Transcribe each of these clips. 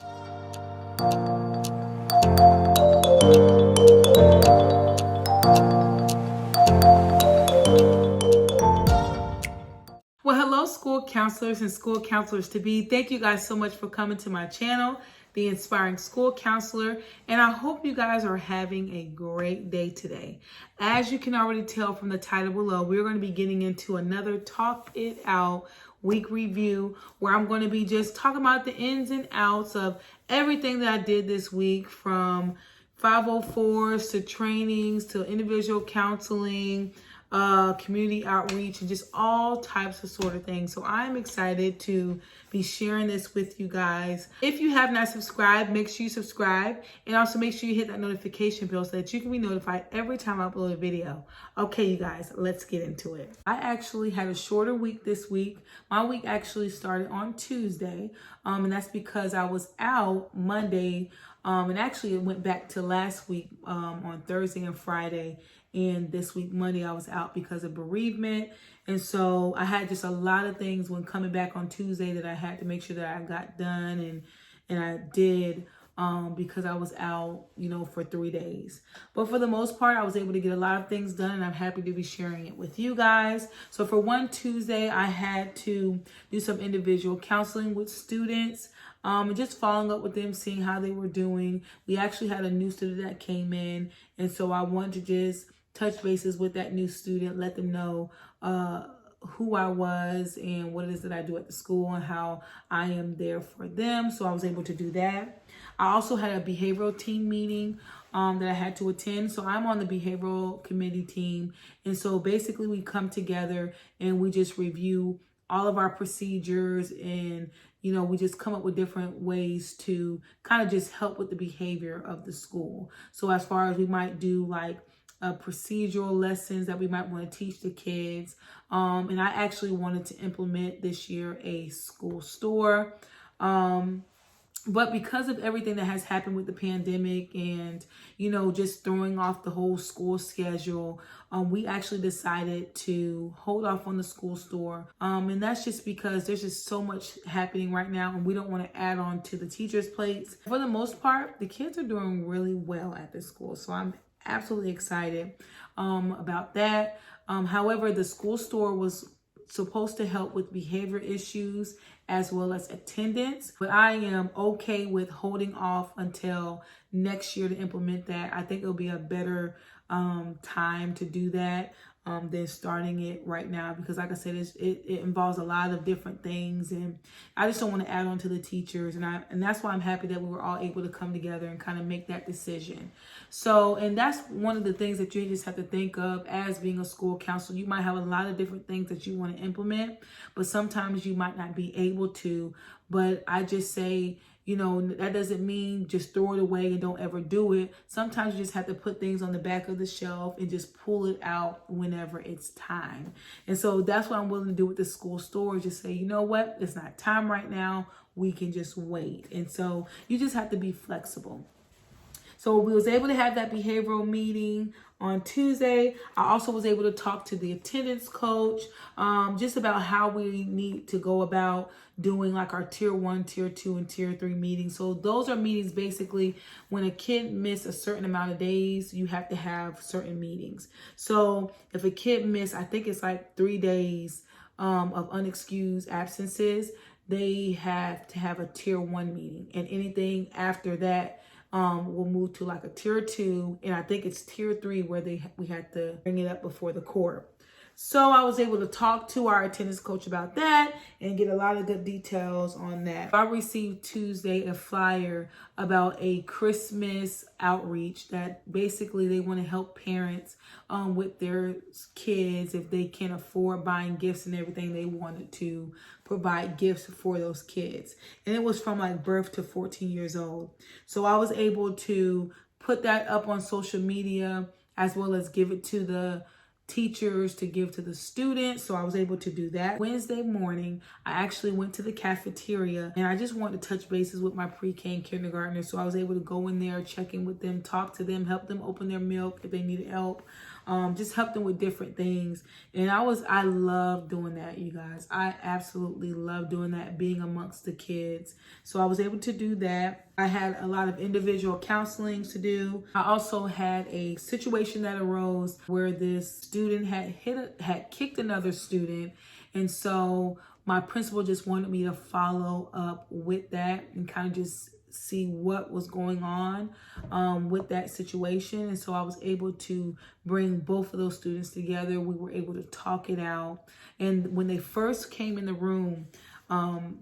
Well, hello, school counselors and school counselors to be. Thank you guys so much for coming to my channel, The Inspiring School Counselor, and I hope you guys are having a great day today. As you can already tell from the title below, we're going to be getting into another Talk It Out week review where I'm going to be just talking about the ins and outs of everything that I did this week, from 504s to trainings to individual counseling, community outreach, and just all types of sort of things. So I'm excited to be sharing this with you guys. If you have not subscribed, make sure you subscribe, and also make sure you hit that notification bell so that you can be notified every time I upload a video. Okay, you guys, let's get into it. I actually had a shorter week this week. My week actually started on Tuesday, and that's because I was out Monday, and actually it went back to last week on Thursday and Friday. And this week, Monday, I was out because of bereavement. And so I had just a lot of things when coming back on Tuesday that I had to make sure that I got done, and I did, because I was out, for 3 days. But for the most part, I was able to get a lot of things done, and I'm happy to be sharing it with you guys. So for one Tuesday, I had to do some individual counseling with students, and just following up with them, seeing how they were doing. We actually had a new student that came in, and so I wanted to just touch bases with that new student, let them know who I was and what it is that I do at the school and how I am there for them. So I was able to do that. I also had a behavioral team meeting that I had to attend. So I'm on the behavioral committee team. And so basically we come together and we just review all of our procedures, and we just come up with different ways to kind of just help with the behavior of the school. So as far as we might do like procedural lessons that we might want to teach the kids. And I actually wanted to implement this year a school store. But because of everything that has happened with the pandemic and, just throwing off the whole school schedule, we actually decided to hold off on the school store. And that's just because there's just so much happening right now, and we don't want to add on to the teachers' plates. For the most part, the kids are doing really well at the school. So I'm absolutely excited about that. However, the school store was supposed to help with behavior issues as well as attendance, but I am okay with holding off until next year to implement that. I think it'll be a better time to do that than starting it right now, because like I said, it involves a lot of different things, and I just don't want to add on to the teachers, and that's why I'm happy that we were all able to come together and kind of make that decision. So, and that's one of the things that you just have to think of as being a school counselor. You might have a lot of different things that you want to implement, but sometimes you might not be able to. But I just say, that doesn't mean just throw it away and don't ever do it. Sometimes you just have to put things on the back of the shelf and just pull it out whenever it's time. And so that's what I'm willing to do with the school store. Just say, you know what, it's not time right now. We can just wait. And so you just have to be flexible. So we was able to have that behavioral meeting on Tuesday. I also was able to talk to the attendance coach just about how we need to go about doing like our tier 1, tier 2, and tier 3 meetings. So those are meetings basically when a kid missed a certain amount of days, you have to have certain meetings. So if a kid missed, I think it's like 3 days of unexcused absences, they have to have a tier 1 meeting, and anything after that we'll move to like a tier 2, and I think it's tier 3 where we had to bring it up before the court. So I was able to talk to our attendance coach about that and get a lot of good details on that. I received Tuesday a flyer about a Christmas outreach that basically they want to help parents with their kids if they can't afford buying gifts and everything. They wanted to provide gifts for those kids, and it was from like birth to 14 years old. So I was able to put that up on social media as well as give it to the teachers to give to the students. So I was able to do that. Wednesday morning, I actually went to the cafeteria, and I just wanted to touch bases with my pre-K and kindergartners. So I was able to go in there, check in with them, talk to them, help them open their milk if they needed help. just help them with different things. And I love doing that, you guys. I absolutely love doing that, being amongst the kids. So I was able to do that. I had a lot of individual counseling to do. I also had a situation that arose where this student had kicked another student. And so my principal just wanted me to follow up with that and kind of just see what was going on with that situation. And so I was able to bring both of those students together. We were able to talk it out. And when they first came in the room,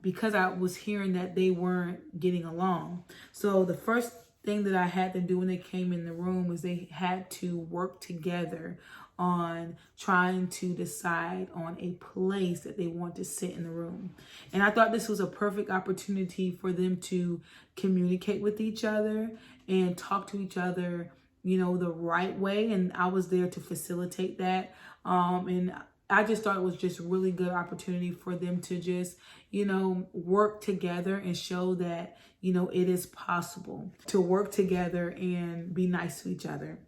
because I was hearing that they weren't getting along. So the first thing that I had them do when they came in the room was they had to work together on trying to decide on a place that they want to sit in the room. And I thought this was a perfect opportunity for them to communicate with each other and talk to each other, the right way. And I was there to facilitate that. And I just thought it was just really good opportunity for them to just, work together and show that, it is possible to work together and be nice to each other.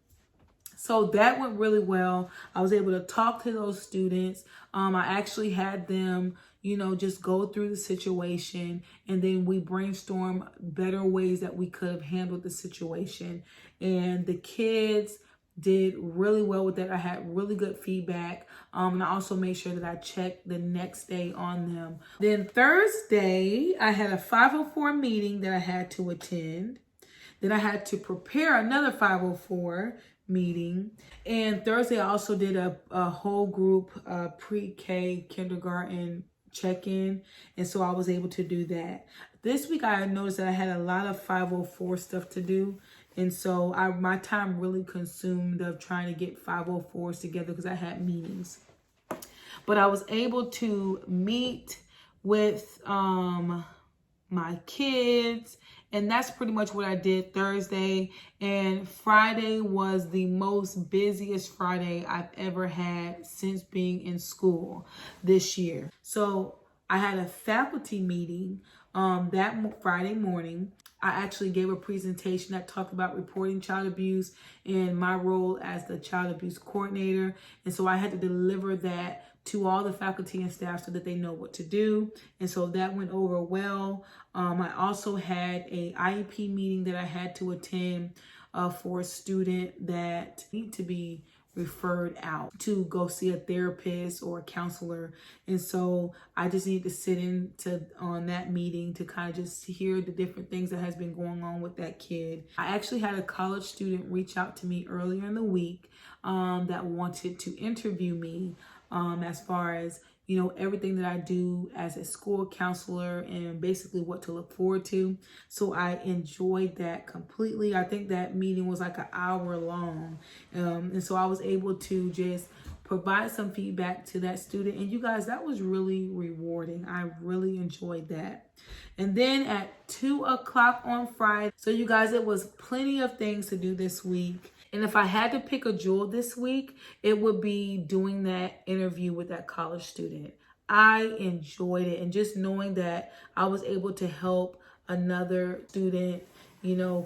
So that went really well. I was able to talk to those students. I actually had them, just go through the situation, and then we brainstormed better ways that we could have handled the situation. And the kids did really well with that. I had really good feedback. And I also made sure that I checked the next day on them. Then Thursday, I had a 504 meeting that I had to attend. Then I had to prepare another 504 meeting. And Thursday, I also did a whole group pre-K kindergarten check-in. And so I was able to do that. This week, I noticed that I had a lot of 504 stuff to do. And so my time really consumed of trying to get 504s together because I had meetings. But I was able to meet with my kids, and that's pretty much what I did Thursday. And Friday was the most busiest Friday I've ever had since being in school this year. So I had a faculty meeting that Friday morning. I actually gave a presentation that talked about reporting child abuse and my role as the child abuse coordinator. And so I had to deliver that to all the faculty and staff so that they know what to do. And so that went over well. I also had a IEP meeting that I had to attend for a student that need to be referred out to go see a therapist or a counselor. And so I just need to sit on that meeting to kind of just hear the different things that has been going on with that kid. I actually had a college student reach out to me earlier in the week that wanted to interview me as far as everything that I do as a school counselor and basically what to look forward to. So I enjoyed that completely. I think that meeting was like an hour long. And so I was able to just provide some feedback to that student. And you guys, that was really rewarding. I really enjoyed that. And then at 2:00 on Friday. So you guys, it was plenty of things to do this week. And if I had to pick a jewel this week, it would be doing that interview with that college student. I enjoyed it. And just knowing that I was able to help another student,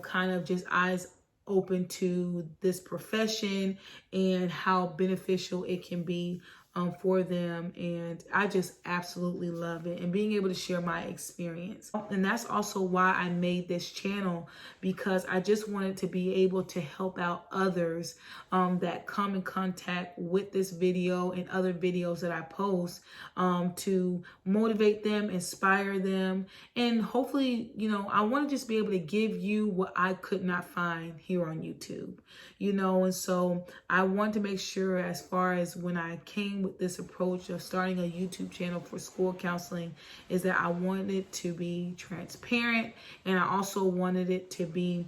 kind of just eyes open to this profession and how beneficial it can be for them. And I just absolutely love it, and being able to share my experience. And that's also why I made this channel, because I just wanted to be able to help out others that come in contact with this video and other videos that I post, to motivate them, inspire them, and hopefully, I want to just be able to give you what I could not find here on YouTube, and so I want to make sure, as far as when I came with this approach of starting a YouTube channel for school counseling, is that I wanted it to be transparent, and I also wanted it to be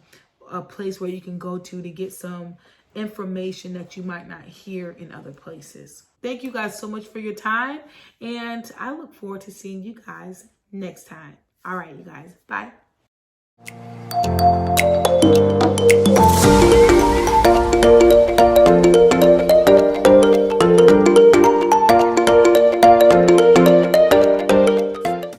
a place where you can go to get some information that you might not hear in other places. Thank you guys so much for your time, and I look forward to seeing you guys next time. All right, you guys, bye.